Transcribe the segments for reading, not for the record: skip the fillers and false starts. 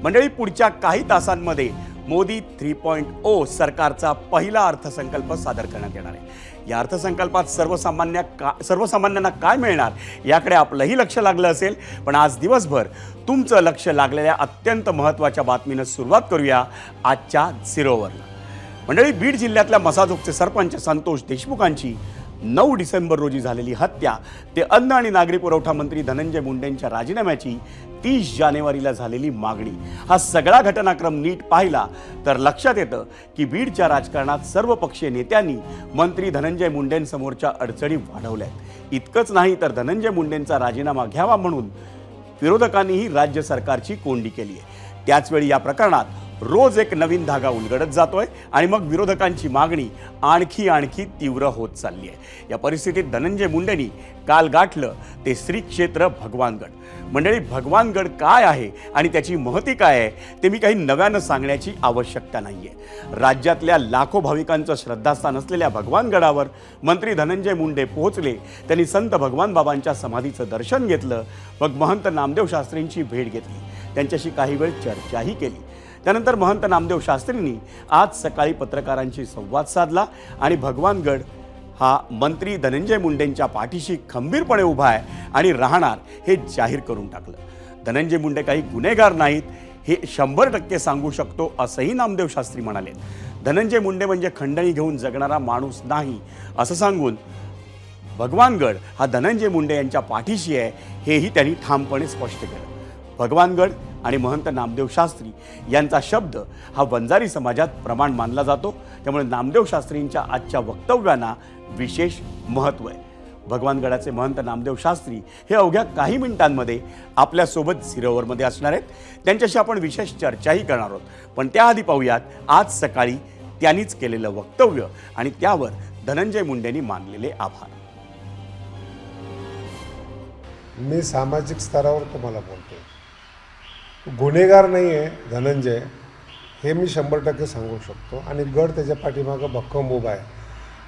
मंडळी, पुढच्या काही तासांमध्ये मोदी 3.0 सरकारचा पहिला अर्थसंकल्प सादर करण्यात येणार आहे। या अर्थसंकल्पात सर्वसामान्यांना काय मिळणार याकडे आपलंही लक्ष लागलं असेल, पण आज दिवसभर तुमचं लक्ष लागलेल्या अत्यंत महत्त्वाच्या बातमीनं सुरुवात करूया आजच्या झिरोवरनं। मंडळी, बीड जिल्ह्यातल्या मसाजोगचे सरपंच संतोष देशमुखांची 9 डिसेंबर रोजी झालेली हत्या ते अन्न आणि नागरी पुरवठा मंत्री धनंजय मुंडेंच्या राजीनाम्याची 30 जानेवारीला झालेली मागणी, हा सगळा घटनाक्रम नीट पाहिला तर लक्षात येतं की बीडच्या राजकारणात सर्वपक्षीय नेत्यांनी मंत्री धनंजय मुंडेंसमोरच्या अडचणी वाढवल्यात। इतकंच नाही तर धनंजय मुंडेंचा राजीनामा घ्यावा म्हणून विरोधकांनीही राज्य सरकारची कोंडी केली आहे। त्याचवेळी या प्रकरणात रोज एक नवीन धागा उलगडत जातोय आणि मग विरोधकांची मागणी आणखी तीव्र होत चालली आहे। या परिस्थितीत धनंजय मुंडेंनी काल गाठलं ते श्री क्षेत्र भगवानगड। मंडळी, भगवानगड काय आहे आणि त्याची महती काय आहे ते मी काही नव्यानं सांगण्याची आवश्यकता नाहीये। राज्यातल्या लाखो भाविकांचं श्रद्धास्थान असलेल्या भगवानगडावर मंत्री धनंजय मुंडे पोहोचले। त्यांनी संत भगवान बाबांच्या समाधीचं दर्शन घेतलं, मग महंत नामदेव शास्त्रींची भेट घेतली, त्यांच्याशी काही वेळ चर्चाही केली। त्यानंतर महंत नामदेव शास्त्रींनी आज सकाळी पत्रकारांशी संवाद साधला आणि भगवानगड हा मंत्री धनंजय मुंडेंच्या पाठीशी खंबीरपणे उभा आहे आणि राहणार हे जाहीर करून टाकलं। धनंजय मुंडे काही गुन्हेगार नाहीत हे 100% सांगू शकतो असंही नामदेव शास्त्री म्हणाले। धनंजय मुंडे म्हणजे खंडणी घेऊन जगणारा माणूस नाही असं सांगून भगवानगड हा धनंजय मुंडे यांच्या पाठीशी आहे हेही त्यांनी ठामपणे स्पष्ट केलं। भगवानगड आणि महंत नामदेव शास्त्री यांचा शब्द हा वंजारी समाजात प्रमाण मानला जातो, त्यामुळे नामदेव शास्त्रींच्या आजच्या वक्तव्यांना विशेष महत्त्व आहे। भगवानगडाचे महंत नामदेव शास्त्री हे अवघ्या काही मिनिटांमध्ये आपल्यासोबत झिरोवरमध्ये असणार आहेत। त्यांच्याशी आपण विशेष चर्चाही करणार आहोत, पण त्याआधी पाहूयात आज सकाळी त्यांनीच केलेलं वक्तव्य आणि त्यावर धनंजय मुंडेंनी मानलेले आभार। मी सामाजिक स्तरावर तुम्हाला बोलतो, गुन्हेगार नाही आहे धनंजय, हे मी 100% सांगू शकतो। आणि गड त्याच्या पाठीमागं भक्कम उभा आहे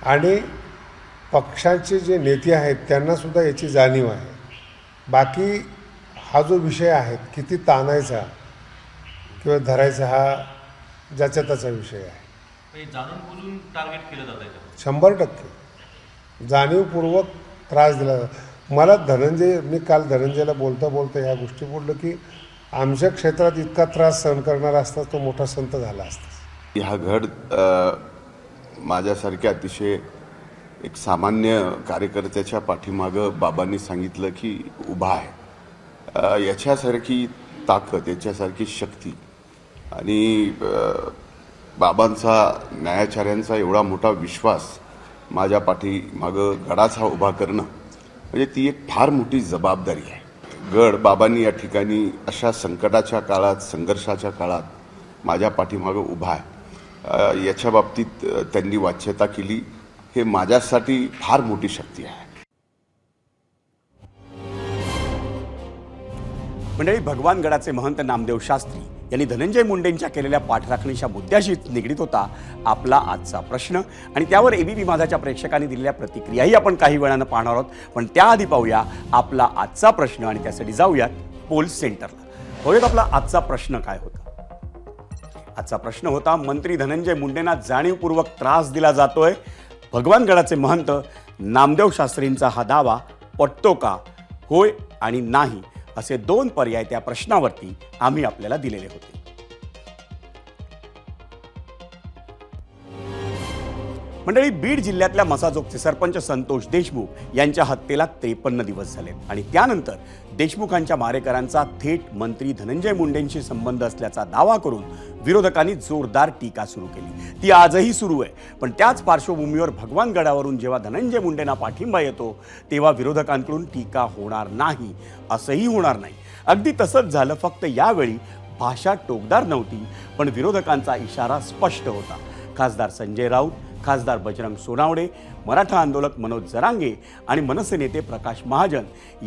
आणि पक्षाचे जे नेते आहेत त्यांनासुद्धा याची जाणीव आहे। बाकी हा जो विषय आहे किती ताणायचा किंवा धरायचा हा ज्याचा त्याचा विषय आहे। जाणून बुजून टार्गेट केलं जात आहे 100% जाणीवपूर्वक त्रास दिला जातो। मला मी काल धनंजयला बोलता बोलता या गोष्टी बोललो की आमच्या क्षेत्रात इतका त्रास सहन करणारा असता तो मोठा संत झाला असता। हा गड माझ्यासारख्या अतिशय एक सामान्य कार्यकर्त्याच्या पाठीमागं बाबांनी सांगितलं की उभा आहे। याच्यासारखी ताकद, याच्यासारखी शक्ती आणि बाबांचा, न्यायाचार्यांचा एवढा मोठा विश्वास माझ्या पाठीमागं गडाचा उभा करणं म्हणजे ती एक फार मोठी जबाबदारी आहे। गड बाबांनी या ठिकाणी अशा संकटाच्या काळात, संघर्षाच्या काळात माझ्या पाठीमागं उभा आहे। याच्या बाबतीत त्यांनी वाच्यता केली, हे माझ्यासाठी फार मोठी शक्ती आहे। मंडळी, भगवानगडाचे महंत नामदेव शास्त्री यांनी धनंजय मुंडेंच्या केलेल्या पाठराखणीच्या मुद्द्याशीच निगडीत होता आपला आजचा प्रश्न आणि त्यावर एबीपी माझाच्या प्रेक्षकांनी दिलेल्या प्रतिक्रियाही आपण काही वेळानं पाहणार आहोत, पण त्याआधी पाहूया आपला आजचा प्रश्न आणि त्यासाठी जाऊयात पोल सेंटरला। पाहूयात आपला आजचा प्रश्न काय होता। आजचा प्रश्न होता, मंत्री धनंजय मुंडेंना जाणीवपूर्वक त्रास दिला जातोय, भगवानगडाचे महंत नामदेव शास्त्रींचा हा दावा पटतो का? होय आणि नाही असे 2 पर्याय त्या प्रश्नावरती आम्ही आपल्याला दिलेले होते। मंडळी, बीड जिल्ह्यातल्या मसाजोगचे सरपंच संतोष देशमुख यांच्या हत्येला 53 दिवस झाले आणि त्यानंतर देशमुखांच्या मारेकरांचा थेट मंत्री धनंजय मुंडेंशी संबंध असल्याचा दावा करून विरोधकांनी जोरदार टीका सुरू केली। ती आजही सुरू आहे, पण त्याच पार्श्वभूमीवर भगवानगडावरून जेव्हा धनंजय मुंडेंना पाठिंबा येतो तेव्हा विरोधकांकडून टीका होणार नाही असंही होणार नाही। अगदी तसंच झालं, फक्त यावेळी भाषा टोकदार नव्हती, पण विरोधकांचा इशारा स्पष्ट होता। खासदार संजय राऊत, खासदार बजरंग सोनावडे, मराठा आंदोलक मनोज जरांगे आणि मनसे नेते प्रकाश महाजन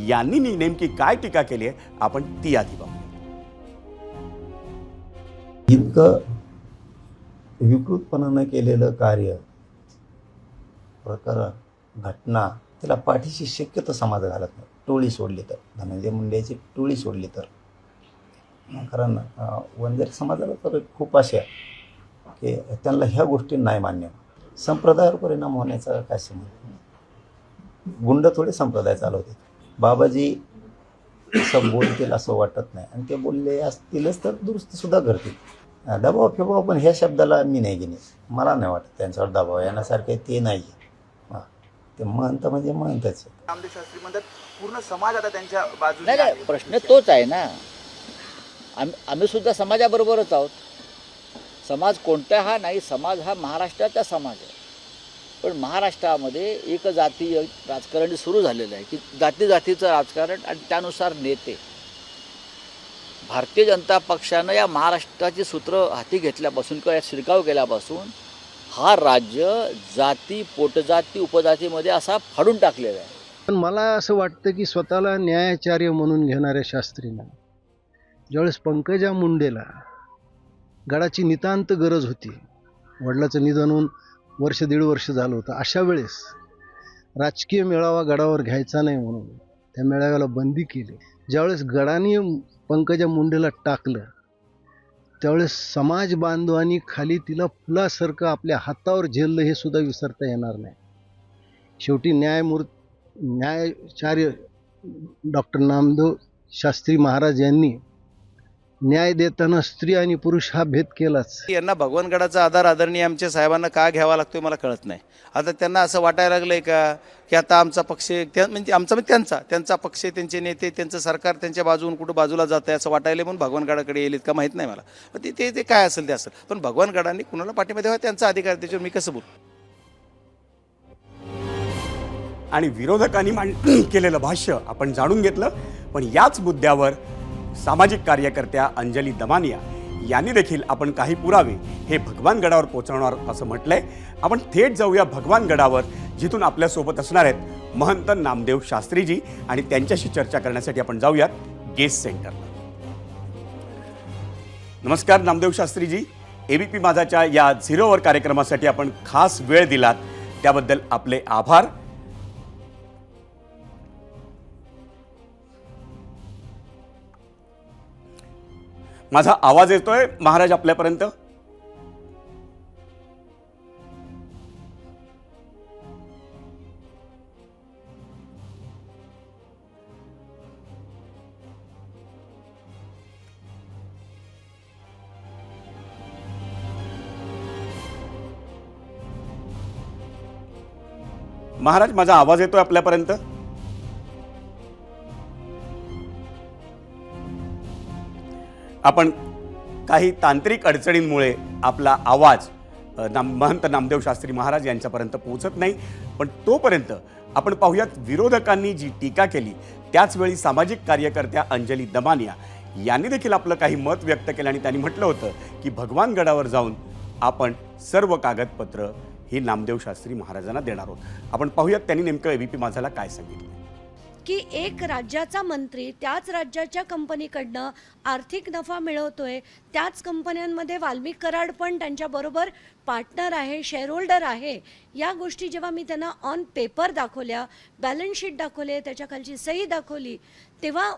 यांनी नेमकी काय टीका केली आहे आपण ती आधी पाहू। इतकं विकृतपणानं केलेलं कार्य, प्रकरण, घटना त्याला पाठीशी शक्यतो समाज घालत नाही। टोळी सोडली तर, धनंजय मुंडेची टोळी सोडली तर कारण वंजारी समाजाला तर खूप अशा की त्यांना ह्या गोष्टी नाही मान्य. संप्रदायावर परिणाम होण्याचा काय संबंध? गुंड थोडे संप्रदाय चालवते. बाबाजी असं बोलतील असं वाटत नाही, आणि ते बोलले असतीलच तर दुरुस्तीसुद्धा करतील. दबाव फिबाव पण ह्या शब्दाला मी नाही घेणे, मला नाही वाटत त्यांच्यावर दबाव येण्यासारखे ते नाही. हां, ते महंत म्हणजे महंतच. नामदेव शास्त्री म्हणतात पूर्ण समाज आता त्यांच्या बाजूने नाही आहे. नाही, प्रश्न तोच आहे ना. आम्ही सुद्धा समाजाबरोबरच आहोत. समाज कोणता हा नाही, समाज हा महाराष्ट्राचा समाज आहे. पण महाराष्ट्रामध्ये एक जातीय राजकारण सुरू झालेलं आहे की जातीचं राजकारण, आणि त्यानुसार नेते. भारतीय जनता पक्षानं या महाराष्ट्राची सूत्र हाती घेतल्यापासून किंवा यात शिरकाव केल्यापासून हा राज्य जाती, पोटजाती, उपजातीमध्ये असा फाडून टाकलेला आहे. पण मला असं वाटतं की स्वतःला न्यायाचार्य म्हणून घेणाऱ्या शास्त्रीनं ज्यावेळेस पंकजा मुंडेला गडाची नितांत गरज होती, वडिलाचं निधन होऊन वर्ष दीड वर्ष झालं होतं, अशा वेळेस राजकीय मेळावा गडावर घ्यायचा नाही म्हणून त्या मेळाव्याला बंदी केली. ज्यावेळेस गडाने पंकजा मुंडेला टाकलं त्यावेळेस समाज बांधवांनी खाली तिला फुलासारखं आपल्या हातावर झेललं, हे सुद्धा विसरता येणार नाही. शेवटी न्यायाचार्य डॉक्टर नामदेव शास्त्री महाराज यांनी न्याय देताना स्त्री आणि पुरुष हा भेद केलाच. यांना भगवानगडाचा आधार आदरणीय आमच्या साहेबांना का घ्यावा लागतोय मला कळत नाही. आता त्यांना असं वाटायला लागलंय का की आता आमचा पक्ष म्हणजे आमचा म्हणजे त्यांचा पक्ष, त्यांचे नेते, त्यांचं सरकार त्यांच्या बाजून कुठं बाजूला जात आहे असं वाटायला म्हणून भगवानगडाकडे येईल का माहीत नाही मला. पण ते काय असेल ते असेल, पण भगवानगडाने कुणाला पाठिंबा द्यावा त्यांचा अधिकार, त्याच्यावर मी कसं बोलू. आणि विरोधकांनी केलेलं भाष्य आपण जाणून घेतलं. पण याच मुद्द्यावर सामाजिक कार्यकर्त्या अंजली दमानिया यांनी देखील आपण काही पुरावे हे भगवानगडावर पोहोचवणार असं म्हटलंय. आपण थेट जाऊया भगवानगडावर, जिथून आपल्यासोबत असणार आहेत महंत नामदेव शास्त्रीजी, आणि त्यांच्याशी चर्चा करण्यासाठी आपण जाऊयात गेस्ट सेंटरला. नमस्कार नामदेव शास्त्रीजी, एबीपी माझाच्या या 0 कार्यक्रमासाठी आपण खास वेळ दिलात त्याबद्दल आपले आभार. माझा आवाज येतोय महाराज आपल्यापर्यंत? महाराज माझा आवाज येतोय आपल्यापर्यंत? आपण काही तांत्रिक अडचणींमुळे आपला आवाज महंत नामदेव शास्त्री महाराज यांच्यापर्यंत पोहोचत नाही. पण तोपर्यंत आपण पाहूयात विरोधकांनी जी टीका केली त्याचवेळी सामाजिक कार्यकर्त्या अंजली दमानिया यांनी देखील आपलं काही मत व्यक्त केलं, आणि त्यांनी म्हटलं होतं की भगवानगडावर जाऊन आपण सर्व कागदपत्र ही नामदेव शास्त्री महाराजांना देणार आहोत. आपण पाहूयात त्यांनी नेमकं एबीपी माझाला काय सांगितलं. की एक राज्याचा मंत्री त्याच राज्याच्या कंपनीकडनं आर्थिक नफा मिळवतोय, त्याच कंपन्यांमध्ये वाल्मिक कराड पण त्यांच्याबरोबर पार्टनर आहे, शेअरहोल्डर आहे. या गोष्टी जेव्हा मी त्यांना ऑन पेपर दाखवल्या, बॅलन्स शीट दाखवले, त्याच्या खालची सही दाखवली, तेव्हा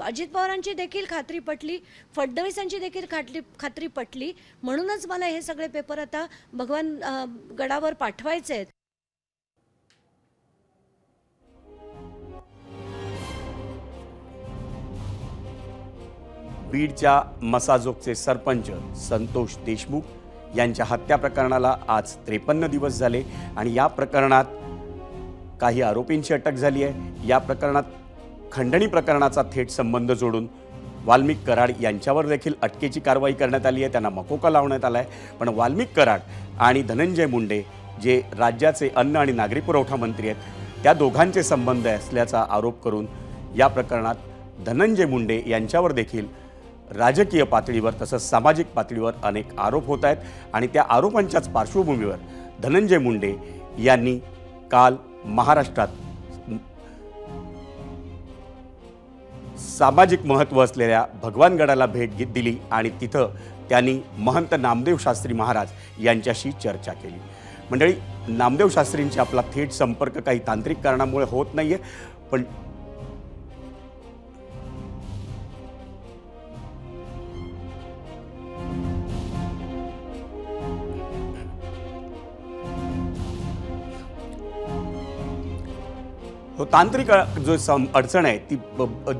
अजित पवारांची देखील खात्री पटली, फडणवीसांची देखील खात्री पटली. म्हणूनच मला हे सगळे पेपर आता भगवान गडावर पाठवायचे आहेत. बीडच्या मसाजोगचे सरपंच संतोष देशमुख यांच्या हत्या प्रकरणाला आज 53 दिवस झाले, आणि या प्रकरणात काही आरोपींची अटक झाली आहे. या प्रकरणात खंडणी प्रकरणाचा थेट संबंध जोडून वाल्मिक कराड यांच्यावर देखील अटकेची कारवाई करण्यात आली आहे, त्यांना मकोका लावण्यात आला आहे. पण वाल्मिक कराड आणि धनंजय मुंडे जे राज्याचे अन्न आणि नागरी पुरवठा मंत्री आहेत, त्या दोघांचे संबंध असल्याचा आरोप करून या प्रकरणात धनंजय मुंडे यांच्यावर देखील राजकीय पातळीवर तसंच सामाजिक पातळीवर अनेक आरोप होत आहेत. आणि त्या आरोपांच्याच पार्श्वभूमीवर धनंजय मुंडे यांनी काल महाराष्ट्रात सामाजिक महत्त्व असलेल्या भगवानगडाला भेट दिली, आणि तिथं त्यांनी महंत नामदेव शास्त्री महाराज यांच्याशी चर्चा केली. मंडळी, नामदेव शास्त्रींची आपला थेट संपर्क काही तांत्रिक कारणामुळे होत नाहीये, पण तो तांत्रिक जो अडचण आहे ती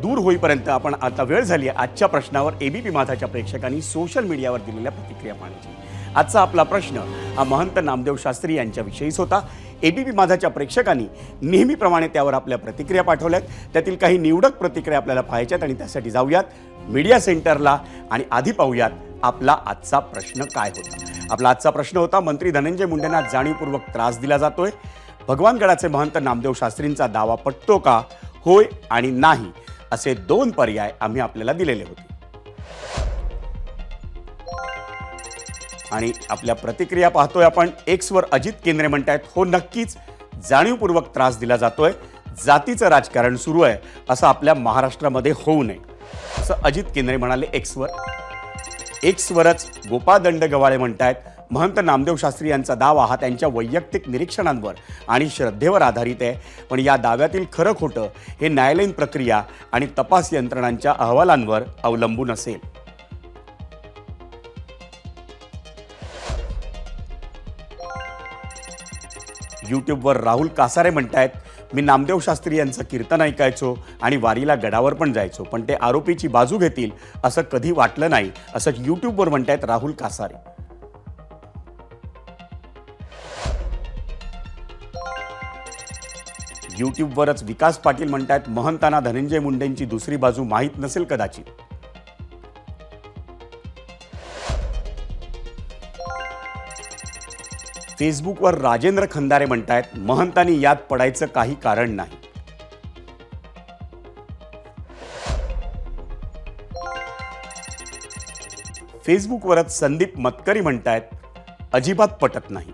दूर होईपर्यंत आपण आता वेळ झाली आहे आजच्या प्रश्नावर एबीपी माझाच्या प्रेक्षकांनी सोशल मीडियावर दिलेल्या प्रतिक्रिया पाहण्याची. आजचा आपला प्रश्न हा महंत नामदेव शास्त्री यांच्याविषयीच होता. एबीपी माझाच्या प्रेक्षकांनी नेहमीप्रमाणे त्यावर आपल्या प्रतिक्रिया पाठवल्यात. त्यातील काही निवडक प्रतिक्रिया आपल्याला पाहायच्यात आणि त्यासाठी जाऊयात मीडिया सेंटरला आणि आधी पाहूयात आपला आजचा प्रश्न काय होता. आपला आजचा प्रश्न होता, मंत्री धनंजय मुंडेंना जाणीवपूर्वक त्रास दिला जातोय. भगवानगडाचे महंत नामदेव शास्त्रींचा दावा पटतो का? होय आणि नाही असे 2 पर्याय आम्ही आपल्याला दिलेले होते. आणि आपल्या प्रतिक्रिया पाहतोय आपण. एक्सवर अजित केंद्रे म्हणतायत, हो नक्कीच जाणीवपूर्वक त्रास दिला जातोय. जातीचं राजकारण सुरू आहे असं आपल्या महाराष्ट्रामध्ये होऊ नये असं अजित केंद्रे म्हणाले एक्सवर. एक्सवरच गोपाळ दंडगवाळे म्हणतायत, महंत नामदेव शास्त्री यांचा दावा हा त्यांच्या वैयक्तिक निरीक्षणांवर आणि श्रद्धेवर आधारित आहे. पण या दाव्यातील खरं खोटं हे न्यायालयीन प्रक्रिया आणि तपास यंत्रणांच्या अहवालांवर अवलंबून असेल. यूट्यूबवर राहुल कासारे म्हणतायत, मी नामदेव शास्त्री यांचं कीर्तन ऐकायचो आणि वारीला गडावर पण जायचो, पण ते आरोपीची बाजू घेतील असं कधी वाटलं नाही असं यूट्यूबवर म्हणतायत राहुल कासारे. यूट्यूबवरच विकास पाटील म्हणतायत, महंतांना धनंजय मुंडेंची दुसरी बाजू माहीत नसेल कदाचित. फेसबुकवर राजेंद्र खंदारे म्हणतायत, महंतांनी यात पडायचं काही कारण नाही. फेसबुकवरच संदीप मतकरी म्हणतायत, अजिबात पटत नाही.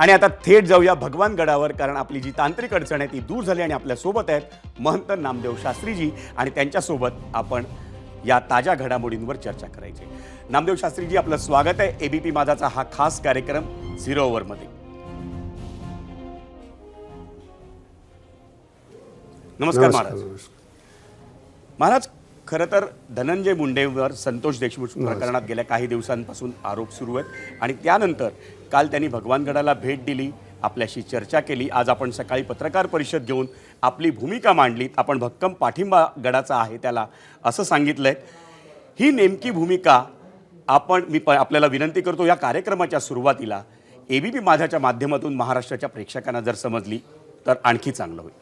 आणि आता थेट जाऊया भगवानगडावर, कारण आपली जी तांत्रिक अडचण आहे ती दूर झाली आणि आपल्यासोबत आहेत महंत नामदेव शास्त्रीजी आणि त्यांच्यासोबत आपण या ताज्या घडामोडींवर चर्चा करायची. नामदेव शास्त्रीजी, आपलं स्वागत आहे एबीपी माझाचा हा खास कार्यक्रम 0 ओव्हरमध्ये. नमस्कार महाराज. महाराज, खरं तर धनंजय मुंडेंवर संतोष देशमुख प्रकरणात गेल्या काही दिवसांपासून आरोप सुरू आहेत आणि त्यानंतर काल त्यांनी भगवानगडाला भेट दिली, आपल्याशी चर्चा केली. आज आपण सकाळी पत्रकार परिषद घेऊन आपली भूमिका मांडलीत. आपण भक्कम पाठिंबा गडाचा आहे त्याला असं सांगितलंय. ही नेमकी भूमिका आपल्याला विनंती करतो या कार्यक्रमाच्या सुरुवातीला एबीपी माझाच्या माध्यमातून महाराष्ट्राच्या प्रेक्षकांना जर समजली तर आणखी चांगलं होईल.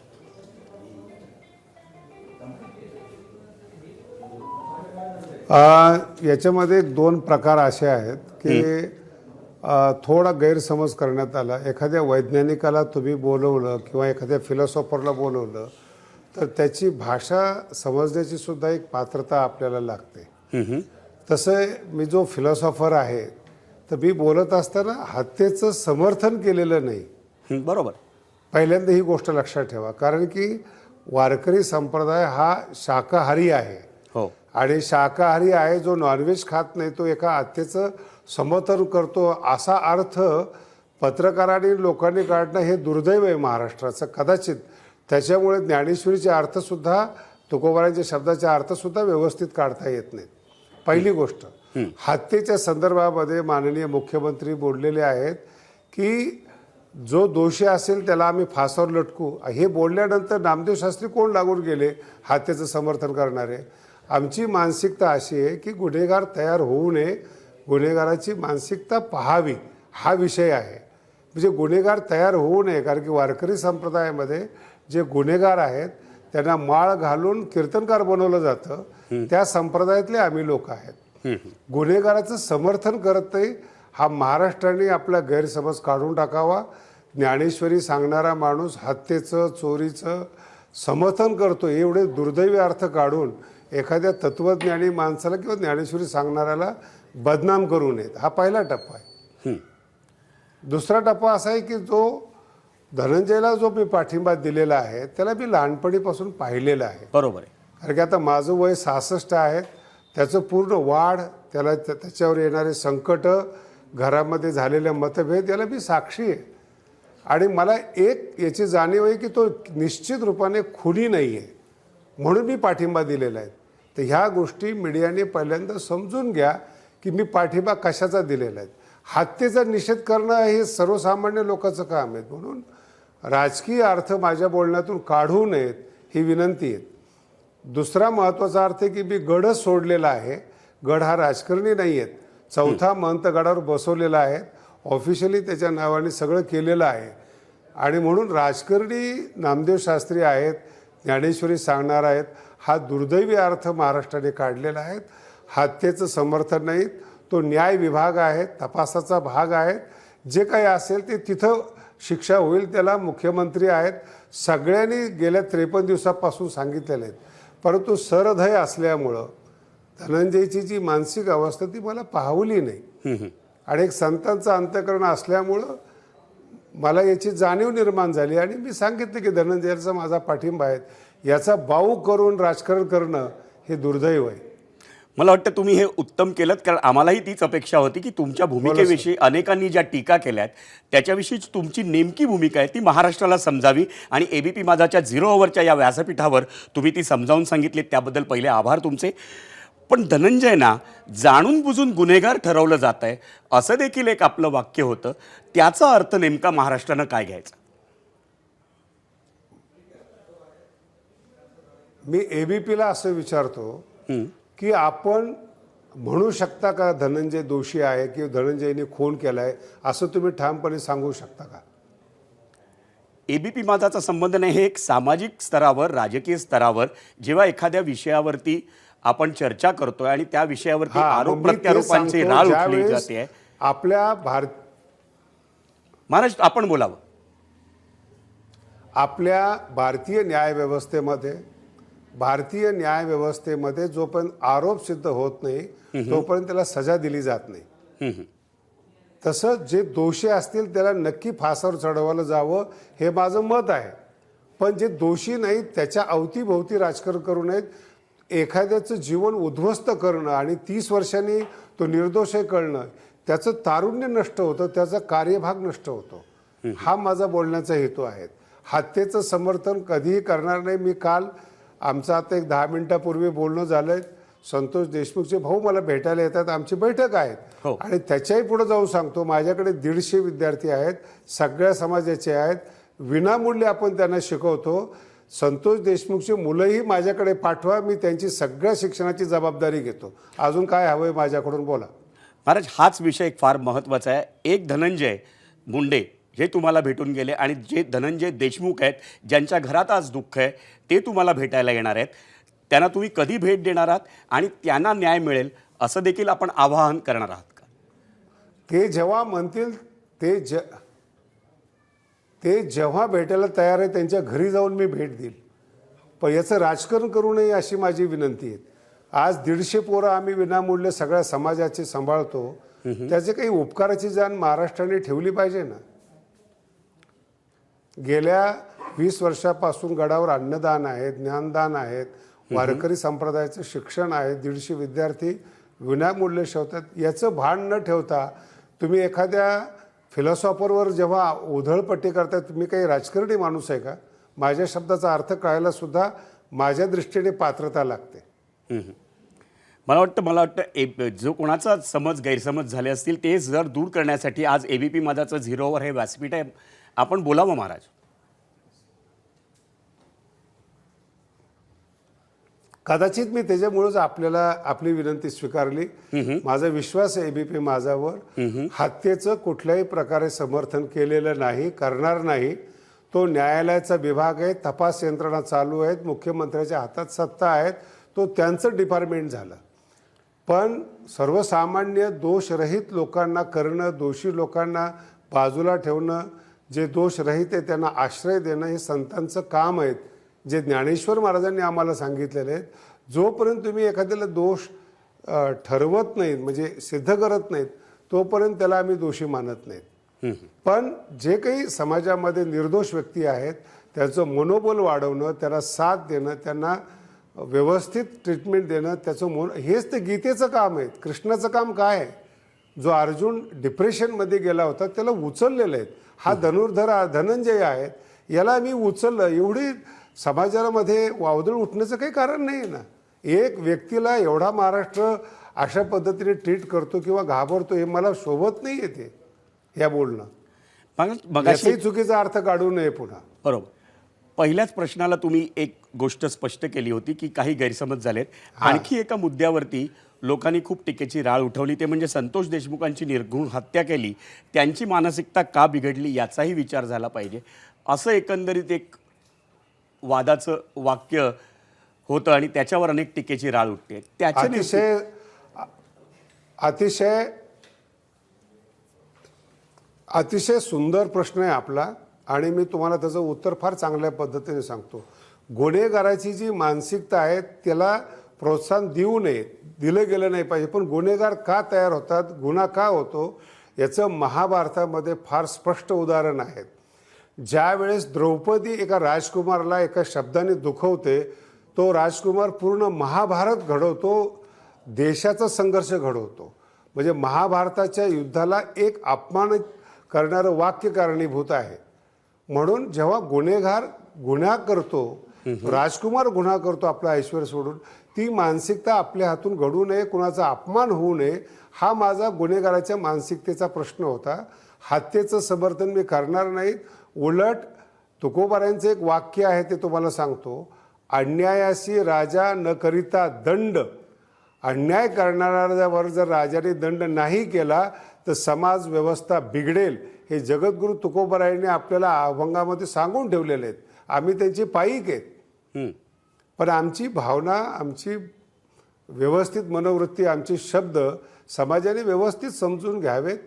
याच्यामध्ये 2 प्रकार असे आहेत की थोडा गैरसमज करण्यात आला. एखाद्या वैज्ञानिकाला तुम्ही बोलवलं किंवा एखाद्या फिलॉसॉफरला बोलवलं तर त्याची भाषा समजण्याची सुद्धा एक पात्रता आपल्याला लागते. तसं मी जो फिलॉसॉफर आहे तर मी बोलत असताना हत्येचं समर्थन केलेलं नाही. बरोबर. पहिल्यांदा ही गोष्ट लक्षात ठेवा, कारण की वारकरी संप्रदाय हा शाकाहारी आहे. हो. आणि शाकाहारी आहे, जो नॉनव्हेज खात नाही तो एका हत्येचं समर्थन करतो असा अर्थ पत्रकारांनी लोकांनी काढणं हे दुर्दैव आहे महाराष्ट्राचं. कदाचित त्याच्यामुळे ज्ञानेश्वरीचे अर्थसुद्धा, तुकोबारांच्या शब्दाचे अर्थसुद्धा व्यवस्थित काढता येत नाहीत. पहिली गोष्ट, हत्येच्या संदर्भामध्ये माननीय मुख्यमंत्री बोललेले आहेत की जो दोषी असेल त्याला आम्ही फासावर लटकू. हे बोलल्यानंतर नामदेव शास्त्री कोण लागून गेले हत्येचं समर्थन करणारे? आमची मानसिकता अशी आहे की गुन्हेगार तयार होऊ नये, गुन्हेगाराची मानसिकता पाहावी, हा विषय आहे. म्हणजे गुन्हेगार तयार होऊ नये, कारण की वारकरी संप्रदायामध्ये जे गुन्हेगार आहेत त्यांना माळ घालून कीर्तनकार बनवलं जातं. त्या संप्रदायातले आम्ही लोक आहेत. गुन्हेगाराचं समर्थन करत नाही हा महाराष्ट्राने आपला गैरसमज काढून टाकावा. ज्ञानेश्वरी सांगणारा माणूस हत्येचं, चोरीचं समर्थन करतो एवढे दुर्दैवी अर्थ काढून एखाद्या तत्वज्ञानी माणसाला किंवा ज्ञानेश्वरी सांगणाऱ्याला बदनाम करू नयेत. हा पहिला टप्पा आहे. दुसरा टप्पा असा आहे की जो धनंजयला जो मी पाठिंबा दिलेला आहे त्याला मी लहानपणीपासून पाहिलेलं आहे. बरोबर आहे. कारण की आता माझं वय 66 आहे. त्याचं पूर्ण वाढ, त्याच्यावर येणारे संकट, घरामध्ये झालेले मतभेद याला मी साक्षी आहे. आणि मला एक याची जाणीव आहे की तो निश्चित रूपाने खुनी नाही आहे. म्हणून मी पाठिंबा दिलेला आहे. तर ह्या गोष्टी मीडियाने पहिल्यांदा समजून घ्या की मी पाठिंबा कशाचा दिलेला आहे. हत्येचा निषेध करणं हे सर्वसामान्य लोकांचं काम आहे. म्हणून राजकीय अर्थ माझ्या बोलण्यातून काढू नयेत ही विनंती आहे. दुसरा महत्त्वाचा अर्थ आहे की मी गडच सोडलेला आहे. गड हा राजकारणी नाही आहेत. चौथा महंत गडावर बसवलेला आहे. ऑफिशियली त्याच्या नावाने सगळं केलेलं आहे. आणि म्हणून राजकारणी नामदेव शास्त्री आहेत, ज्ञानेश्वरी सांगणार आहेत, हा दुर्दैवी अर्थ महाराष्ट्राने काढलेला आहे. हत्येचं समर्थन नाही, तो न्याय विभाग आहे, तपासाचा भाग आहे. जे काही असेल ते तिथं शिक्षा होईल त्याला मुख्यमंत्री आहेत. सगळ्यांनी गेल्या 53 दिवसापासून सांगितलेले आहेत. परंतु सरधय असल्यामुळं धनंजयची जी मानसिक अवस्था ती मला पाहवली नाही. आणि एक संतांचं अंतःकरण असल्यामुळं मला याची जाणीव निर्माण झाली आणि मी सांगितलं की धनंजयचा माझा पाठिंबा आहे. याचा बाऊ करून राजकारण करणं हे दुर्दैव आहे. मला वाटतं तुम्ही हे उत्तम केलं, कारण आम्हालाही तीच अपेक्षा होती की तुमच्या भूमिकेविषयी अनेकांनी ज्या टीका केल्या आहेत त्याच्याविषयीच तुमची नेमकी भूमिका आहे ती महाराष्ट्राला समजावी. आणि एबीपी माझाच्या 0 ओव्हरच्या या व्यासपीठावर तुम्ही ती समजावून सांगितली, त्याबद्दल पहिले आभार तुमचे. पण धनंजयना जाणून बुजून गुन्हेगार ठरवलं जात आहे असं देखील एक आपलं वाक्य होतं. त्याचा अर्थ नेमका महाराष्ट्रानं काय घ्यायचा? मी एबीपीला असं विचारतो की आपण म्हणू शकता का धनंजय दोषी आहे की धनंजयने खून केलाय असं तुम्ही ठामपणे सांगू शकता का? एबीपी माझाचा संबंध नाही. हे एक सामाजिक स्तरावर, राजकीय स्तरावर जेव्हा एखाद्या विषयावरती आपण चर्चा करतोय आणि त्या विषयावरती आरोप प्रत्यारोपांची राळ उठली जाते. आपल्या महाराष्ट्र आपण बोलावं. आपल्या भारतीय न्यायव्यवस्थेमध्ये जोपर्यंत आरोप सिद्ध होत नाही तोपर्यंत त्याला सजा दिली जात नाही. तसं जे दोषी असतील त्याला नक्की फासावर चढवलं जावं हे माझं मत आहे. पण जे दोषी नाहीत त्याच्या अवतीभोवती राजकारण करू नयेत. एखाद्याचं जीवन उद्ध्वस्त करणं आणि 30 वर्षांनी तो निर्दोष आहे कळणं, त्याचं तारुण्य नष्ट होतं, त्याचा कार्यभाग नष्ट होतो. हा माझा बोलण्याचा हेतू आहे. हत्येचं समर्थन कधीही करणार नाही. मी काल आमचं आता एक 10 मिनिटापूर्वी बोलणं झालंय. संतोष देशमुखचे भाऊ मला भेटायला येतात, आमची बैठक आहेत. आणि त्याच्याही पुढे जाऊन सांगतो माझ्याकडे 150 विद्यार्थी आहेत, सगळ्या समाजाचे आहेत. विनामूल्य आपण त्यांना शिकवतो. संतोष देशमुखची मुलंही माझ्याकडे पाठवा, मी त्यांची सगळ्या शिक्षणाची जबाबदारी घेतो. अजून काय हवंय माझ्याकडून बोला. महाराज, हाच विषय एक फार महत्त्वाचा आहे. एक धनंजय मुंडे जे तुम्हाला भेटून गेले आणि जे धनंजय देशमुख आहेत ज्यांच्या घरात आज दुःख आहे ते तुम्हाला भेटायला येणार आहेत. त्यांना तुम्ही कधी भेट देणार आहात आणि त्यांना न्याय मिळेल असं देखील आपण आवाहन करणार आहात का? ते जेव्हा म्हणतील ते जेव्हा भेटायला तयार आहे त्यांच्या घरी जाऊन मी भेट देईल. पण याचं राजकारण करू नये अशी माझी विनंती आहे. आज 150 पोरं आम्ही विनामूल्य सगळ्या समाजाचे सांभाळतो. त्याचे काही उपकाराची जाण महाराष्ट्राने ठेवली पाहिजे ना. गेल्या 20 वर्षापासून गडावर अन्नदान आहे, ज्ञानदान आहेत, वारकरी संप्रदायाचं शिक्षण आहे, 150 विद्यार्थी विनामूल्य शिकवतात. याचं भान न ठेवता तुम्ही एखाद्या फिलॉसॉफरवर जेव्हा उधळपट्टी करताय, तुम्ही काही राजकारणी माणूस आहे का? माझ्या शब्दाचा अर्थ कळायला सुद्धा माझ्या दृष्टीने पात्रता लागते. मला वाटतं जो कोणाचा गैरसमज झाले असतील ते जर दूर करण्यासाठी आज एबीपी माझाचं 0 ओव्हर हे व्यासपीठ आहे. आपण बोलावं महाराज. कदाचित मी त्याच्यामुळेच आपल्याला आपली विनंती स्वीकारली. माझा विश्वास आहे एबीपी माझावर. हत्येचं कुठल्याही प्रकारे समर्थन केलेलं नाही, करणार नाही. तो न्यायालयाचा विभाग आहे, तपास यंत्रणा चालू आहेत, मुख्यमंत्र्याच्या हातात सत्ता आहेत, तो त्यांचं डिपार्टमेंट झालं. पण सर्वसामान्य दोषरहित लोकांना करणं, दोषी लोकांना बाजूला ठेवणं, जे दोषरहित आहे त्यांना आश्रय देणं हे संतांचं काम आहे, जे ज्ञानेश्वर महाराजांनी आम्हाला सांगितलेले आहेत. जोपर्यंत तुम्ही एखाद्याला दोष ठरवत नाहीत, म्हणजे सिद्ध करत नाहीत, तोपर्यंत त्याला आम्ही दोषी मानत नाहीत. पण जे काही समाजामध्ये निर्दोष व्यक्ती आहेत त्यांचं मनोबल वाढवणं, त्याला साथ देणं, त्यांना व्यवस्थित ट्रीटमेंट देणं, त्याचं हेच ते गीतेचं काम आहे. कृष्णाचं काम काय आहे? जो अर्जुन डिप्रेशनमध्ये गेला होता त्याला उचललेलं आहे. हा धनुर्धर धनंजय आहेत, याला मी उचललं. एवढी समाजामध्ये वावदळ उठण्याचं काही कारण नाही आहे ना. एक व्यक्तीला एवढा महाराष्ट्र अशा पद्धतीने ट्रीट करतो किंवा घाबरतो हे मला शोभत नाही येते या बोलणं. मगाशी याचाही चुकीचा अर्थ काढू नये पुन्हा. बरोबर. पहिल्याच प्रश्नाला तुम्ही एक गोष्ट स्पष्ट केली होती की काही गैरसमज झालेत. आणखी एका मुद्द्यावरती लोकांनी खूप टीकेची राळ उठवली, ते म्हणजे संतोष देशमुखांची निर्घृण हत्या केली, त्यांची मानसिकता का बिघडली याचाही विचार झाला पाहिजे, असं एकंदरीत एक वादाचं वाक्य होतं आणि त्याच्यावर अनेक टीकेची राळ उठते. अतिशय अतिशय अतिशय सुंदर प्रश्न आहे आपला आणि मी तुम्हाला त्याचं उत्तर फार चांगल्या पद्धतीने सांगतो. गुन्हेगाराची जी मानसिकता आहे त्याला प्रोत्साहन देऊ नये, दिलं गेलं नाही पाहिजे. पण गुन्हेगार का तयार होतात, गुन्हा का होतो याचं महाभारतामध्ये फार स्पष्ट उदाहरण आहे. ज्या वेळेस द्रौपदी एका राजकुमाराला एका शब्दाने दुखवते, तो राजकुमार पूर्ण महाभारत घडवतो, देशाचा संघर्ष घडवतो. म्हणजे महाभारताच्या युद्धाला एक अपमान करणारं वाक्य कारणीभूत आहे. म्हणून जेव्हा गुन्हेगार गुन्हा करतो, राजकुमार गुन्हा करतो आपलं ऐश्वर्य सोडून, ती मानसिकता आपल्या हातून घडू नये, कुणाचा अपमान होऊ नये, हा माझा गुन्हेगाराच्या मानसिकतेचा प्रश्न होता. हत्येचं समर्थन मी करणार नाही. उलट तुकोबारायांचं एक वाक्य आहे ते तुम्हाला सांगतो. अन्यायाशी राजा न करिता दंड. अन्याय करणाऱ्यावर जर राजाने दंड नाही केला तर समाज व्यवस्था बिघडेल. हे जगद्गुरू तुकोबारायांनी आपल्याला अभंगामध्ये सांगून ठेवलेले आहेत. आम्ही त्यांची पायीक आहेत. पण आमची भावना, आमची व्यवस्थित मनोवृत्ती, आमचे शब्द समाजाने व्यवस्थित समजून घ्यावेत.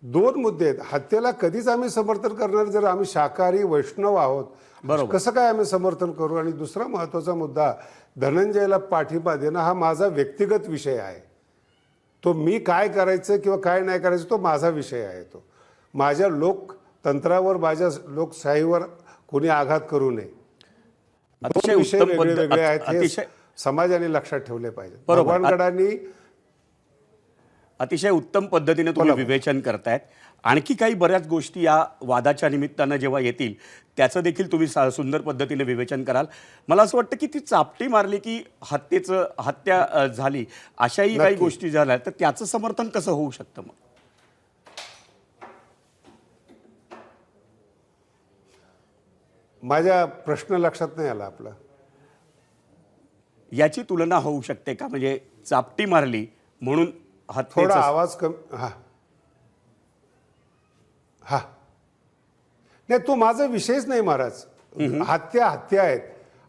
दोन मुद्दे आहेत. हत्येला कधीच आम्ही समर्थन करणार जर आम्ही शाकाहारी वैष्णव आहोत. बरोबर. कसं काय आम्ही समर्थन करू. आणि दुसरा महत्त्वाचा मुद्दा, धनंजयला पाठिंबा देणं हा माझा व्यक्तिगत विषय आहे. तो मी काय करायचं किंवा काय नाही करायचं तो माझा विषय आहे. तो माझ्या लोकतंत्रावर, माझ्या लोकशाहीवर कोणी आघात करू नये. दोन विषय वेगळे वेगळे आहेत हे समाजाने लक्षात ठेवले पाहिजे. भगवानगडांनी अतिशय उत्तम पद्धतीने तुम्ही विवेचन करतायत. आणखी काही बऱ्याच गोष्टी या वादाच्या निमित्तानं जेव्हा येतील त्याचं देखील तुम्ही सुंदर पद्धतीने विवेचन कराल. मला असं वाटतं की ती चापटी मारली की हत्या झाली, अशाही काही गोष्टी झाल्या तर त्याचं समर्थन कसं होऊ शकतं मग? माझ्या प्रश्न लक्षात नाही आला आपला. याची तुलना होऊ शकते का? म्हणजे चापटी मारली म्हणून थोडा आवाज कमी. हा हा नाही, तो माझा विषयच नाही महाराज. हत्या आहेत.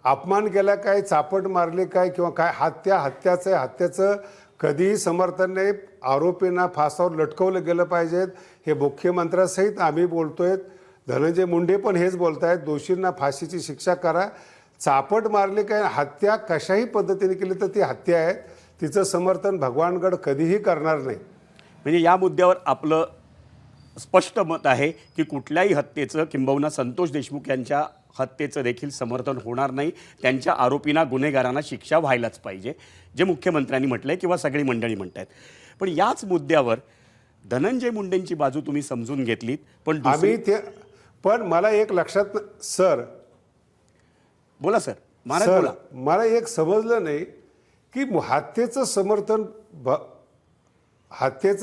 अपमान केला काय, चापट मारले काय किंवा काय, हत्याचं आहे. हत्याचं कधीही समर्थन नाही. आरोपींना फासावर लटकवलं गेलं पाहिजेत हे मुख्यमंत्र्यासहित आम्ही बोलतोय. धनंजय मुंडे पण हेच बोलतायत. दोषींना फाशीची शिक्षा करा. चापट मारले काय, हत्या कशाही पद्धतीने केली तर ती हत्या आहे. तिचं समर्थन भगवानगड कधीही करणार नाही. म्हणजे या मुद्द्यावर आपलं स्पष्ट मत आहे की कुठल्याही हत्येचं किंबहुना संतोष देशमुख यांच्या हत्येचं देखील समर्थन होणार नाही. त्यांच्या आरोपींना, गुन्हेगारांना शिक्षा व्हायलाच पाहिजे, जे मुख्यमंत्र्यांनी म्हटलंय किंवा सगळी मंडळी म्हणतायत. पण याच मुद्द्यावर धनंजय मुंडेंची बाजू तुम्ही समजून घेतलीत. पण मला एक लक्षात सर, बोला सर, महाराज बोला. मला एक समजलं नाही की हत्येचं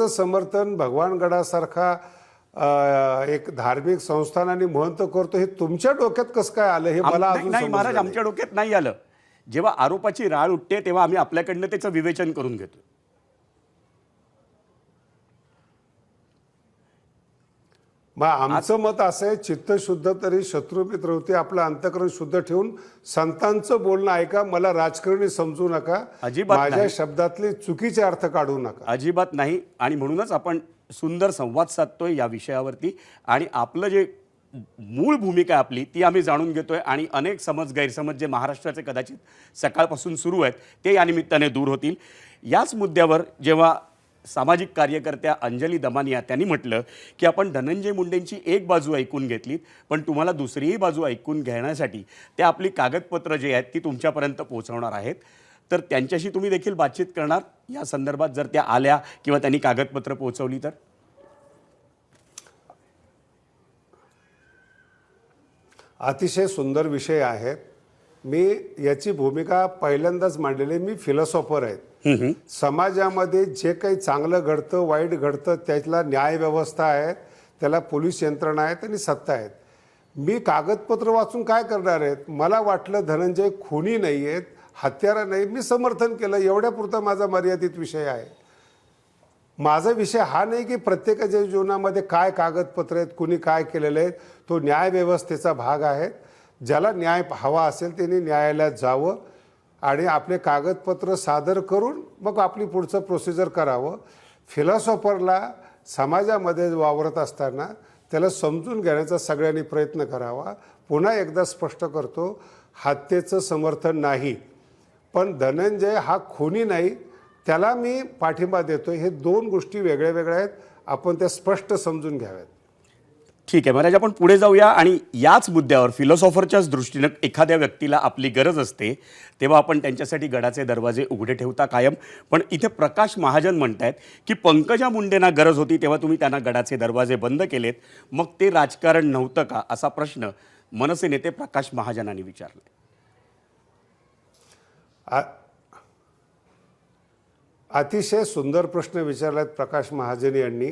समर्थन भगवानगडासारखा एक धार्मिक संस्थानाने महंत करतो हे तुमच्या डोक्यात कसं काय आलं हे मला अजून नाही महाराज, आमच्या डोक्यात नाही आलं. जेव्हा आरोपाची राळ उठते तेव्हा आम्ही आपल्याकडनं त्याचं विवेचन करून घेतो. मग आमचं मत असं आहे, चित्तशुद्ध तरी शत्रुमित्र होते. आपलं अंतःकरण शुद्ध ठेवून संतांचं बोलणं ऐका. मला राजकारणी समजू नका. माझ्या शब्दातले चुकीचे अर्थ काढू नका. अजिबात नाही. आणि म्हणूनच आपण सुंदर संवाद साधतोय या विषयावरती. आणि आपलं जे मूळ भूमिका आपली ती आम्ही जाणून घेतोय. आणि अनेक गैरसमज जे महाराष्ट्राचे कदाचित सकाळपासून सुरू आहेत ते या निमित्ताने दूर होतील. याच मुद्द्यावर जेव्हा सामाजिक कार्यकर्त्या अंजली दमानिया त्यांनी म्हटलं की आपण धनंजय मुंडेंची एक बाजू ऐकून घेतलीत, पण तुम्हाला दुसरीही बाजू ऐकून घेण्यासाठी ते आपली कागदपत्र जे आहेत ती तुमच्यापर्यंत पोहोचवणार आहेत. तर त्यांच्याशी तुम्ही देखील बातचीत करणार या संदर्भात जर त्या आल्या किंवा त्यांनी कागदपत्र पोहोचवली तर? अतिशय सुंदर विषय आहे. मी याची भूमिका पहिल्यांदाच मांडलेली. मी फिलॉसॉफर आहे. समाजामध्ये जे काही चांगलं घडतं वाईट घडतं त्याला न्यायव्यवस्था आहे, त्याला पोलीस यंत्रणा आहेत आणि सत्ता आहेत. मी कागदपत्र वाचून काय करणार आहेत? मला वाटलं धनंजय खुनी नाही आहेत, हत्यारा नाही, मी समर्थन केलं. एवढ्यापुरता माझा मर्यादित विषय आहे. माझा विषय हा नाही की प्रत्येकाच्या जीवनामध्ये काय कागदपत्र आहेत, कुणी काय केलेलं आहे. तो न्यायव्यवस्थेचा भाग आहे. ज्याला न्याय हवा असेल त्यांनी न्यायालयात जावं आणि आपले कागदपत्र सादर करून मग आपली पुढचं प्रोसिजर करावं. फिलॉसॉफरला समाजामध्ये वावरत असताना त्याला समजून घेण्याचा सगळ्यांनी प्रयत्न करावा. पुन्हा एकदा स्पष्ट करतो, हत्येचं समर्थन नाही, पण धनंजय हा खुनी नाही, त्याला मी पाठिंबा देतो. हे दोन गोष्टी वेगळ्या वेगळ्या आहेत. आपण त्या स्पष्ट समजून घ्याव्यात. ठीक आहे महाराज, आपण पुढे जाऊया आणि याच मुद्द्यावर फिलॉसॉफरच्याच दृष्टीनं एखाद्या व्यक्तीला आपली गरज असते तेव्हा आपण त्यांच्यासाठी गडाचे दरवाजे उघडे ठेवता कायम. पण इथे प्रकाश महाजन म्हणतायत की पंकजा मुंडेंना गरज होती तेव्हा तुम्ही त्यांना गडाचे दरवाजे बंद केलेत, मग ते राजकारण नव्हतं का, असा प्रश्न मनसे नेते प्रकाश महाजनांनी विचारला. अतिशय सुंदर प्रश्न विचारलात प्रकाश महाजन यांनी.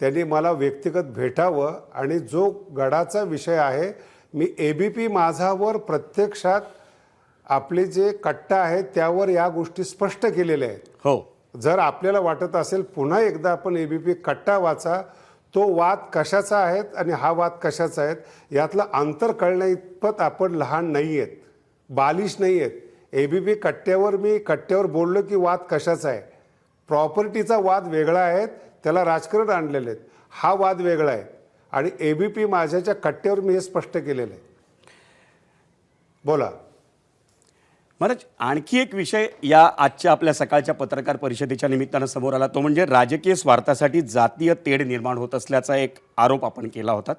त्यांनी मला व्यक्तिगत भेटावं आणि जो गडाचा विषय आहे, मी ABP माझावर प्रत्यक्षात आपले जे कट्टा आहेत त्यावर या गोष्टी स्पष्ट केलेल्या आहेत. हो, जर आपल्याला वाटत असेल पुन्हा एकदा आपण ABP कट्टा वाचा, तो वाद कशाचा आहे आणि हा वाद कशाचा आहे यातलं अंतर कळण्या इतपत आपण लहान नाही आहेत, बालिश नाही आहेत. ABP कट्ट्यावर मी कट्ट्यावर बोललो की वाद कशाचा आहे. प्रॉपर्टीचा वाद वेगळा आहे, त्याला राजकारण आणलेले आहेत. हा वाद वेगळा आहे आणि ABP माझ्याच्या कट्ट्यावर मी हे स्पष्ट केलेलं आहे. बोला महाराज, आणखी एक विषय या आजच्या आपल्या सकाळच्या पत्रकार परिषदेच्या निमित्तानं समोर आला, तो म्हणजे राजकीय स्वार्थासाठी जातीय तेढ निर्माण होत असल्याचा एक आरोप आपण केला होता.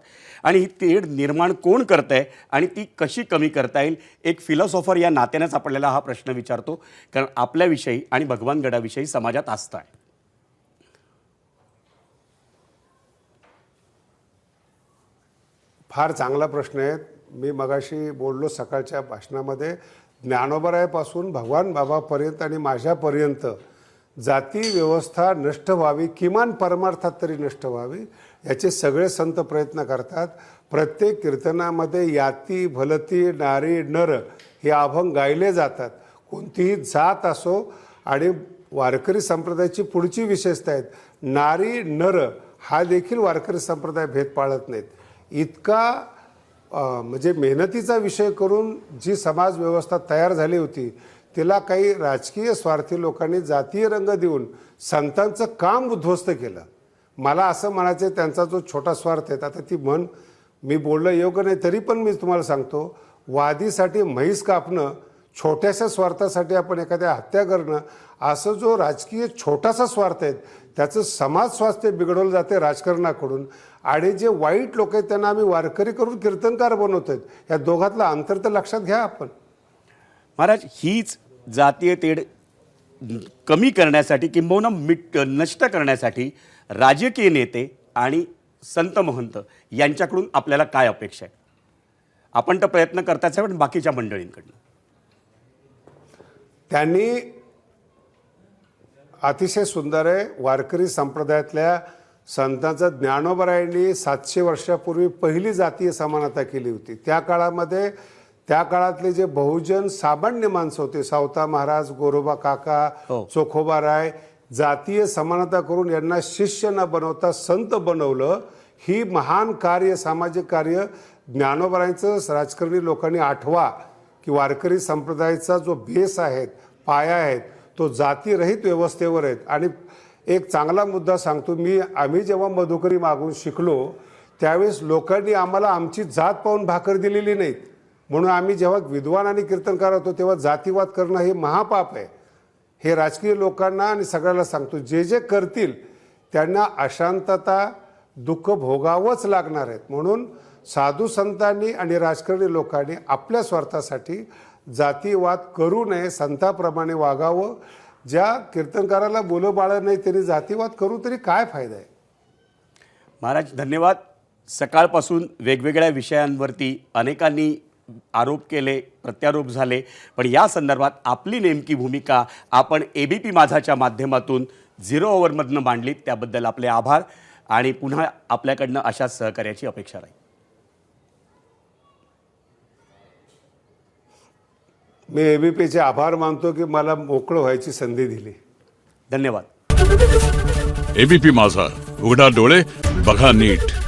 आणि ही तेढ निर्माण कोण करतंय आणि ती कशी कमी करता येईल, एक फिलॉसॉफर या नात्यानेच आपल्याला हा प्रश्न विचारतो, कारण आपल्याविषयी आणि भगवानगडाविषयी समाजात आस्था आहे. फार चांगला प्रश्न आहे. मी मगाशी बोललो सकाळच्या भाषणामध्ये, ज्ञानोबरायापासून भगवान बाबापर्यंत आणि माझ्यापर्यंत जाती व्यवस्था नष्ट व्हावी, किमान परमार्थात तरी नष्ट व्हावी, याचे सगळे संत प्रयत्न करतात. प्रत्येक कीर्तनामध्ये याती भलती नारी नर हे अभंग गायले जातात. कोणतीही जात असो, आणि वारकरी संप्रदायाची पुढची विशेषता आहेत, नारी नर हा देखील वारकरी संप्रदाय भेद पाळत नाहीत. इतका म्हणजे मेहनतीचा विषय करून जी समाज व्यवस्था तयार झाली होती, तिला काही राजकीय स्वार्थी लोकांनी जातीय रंग देऊन संतांचं काम उद्ध्वस्त केलं. मला असं म्हणायचं, त्यांचा जो छोटा स्वार्थ आहे, आता ती म्हण मी बोललं योग्य नाही, तरी पण मी तुम्हाला सांगतो, वादीसाठी म्हैस कापणं, छोट्याशा स्वार्थासाठी आपण एखाद्या हत्या करणं, असं जो राजकीय छोटासा स्वार्थ आहे त्याचं समाज स्वास्थ्य बिघडवलं जाते राजकारणाकडून. आणि जे वाईट लोक आहेत त्यांना आम्ही वारकरी करून कीर्तनकार बनवत आहेत. या दोघातलं अंतर तर लक्षात घ्या आपण. महाराज, हीच जातीय तेढ कमी करण्यासाठी किंबहुना नष्ट करण्यासाठी राजकीय नेते आणि संत महंत यांच्याकडून आपल्याला काय अपेक्षा आहे? आपण तर प्रयत्न करताच आहे, पण बाकीच्या मंडळींकडनं त्यांनी अतिशय सुंदर आहे. वारकरी संप्रदायातल्या संतांचा ज्ञानोबरायांनी 700 वर्षापूर्वी पहिली जातीय समानता केली होती. त्या काळामध्ये त्या काळातले जे बहुजन सामान्य माणसं होते, सावता महाराज, गोरोबा काका, चोखोबाराय, जातीय समानता करून यांना शिष्य न बनवता संत बनवलं. ही महान कार्य, सामाजिक कार्य ज्ञानोबरायांचं राजकारणी लोकांनी आठवा की वारकरी संप्रदायाचा जो बेस आहे, पाया आहेत, तो जातीरहित व्यवस्थेवर आहेत. आणि एक चांगला मुद्दा सांगतो मी, आम्ही जेव्हा मधुकरी मागून शिकलो त्यावेळेस लोकांनी आम्हाला आमची जात पाहून भाकर दिलेली नाहीत. म्हणून आम्ही जेव्हा विद्वान आणि कीर्तनकार होतो तेव्हा जातीवाद करणं हे महापाप आहे. हे राजकीय लोकांना आणि सगळ्याला सांगतो, जे जे करतील त्यांना अशांतता, दुःख भोगावंच लागणार आहेत. म्हणून साधू संतांनी आणि राजकारणी लोकांनी आपल्या स्वार्थासाठी जातीवाद करू नये, संतांप्रमाणे वागावं. ज्या कीर्तनकाराला बोलबाळ नाही त्यांनी जातीवाद करू तरी काय फायदा आहे? महाराज धन्यवाद. सकाळपासून वेगवेगळ्या विषयांवरती अनेकांनी आरोप केले, प्रत्यारोप झाले, पण या संदर्भात आपली नेमकी भूमिका आपण ABP माझाच्या माध्यमातून 0 ओव्हरमधनं मांडली, त्याबद्दल आपले आभार आणि पुन्हा आपल्याकडनं अशाच सहकार्याची अपेक्षा राहील. मी ABPचे आभार मानतो की मला मोकळं व्हायची संधी दिली. धन्यवाद. ABP माझा, उघडा डोळे बघा नीट.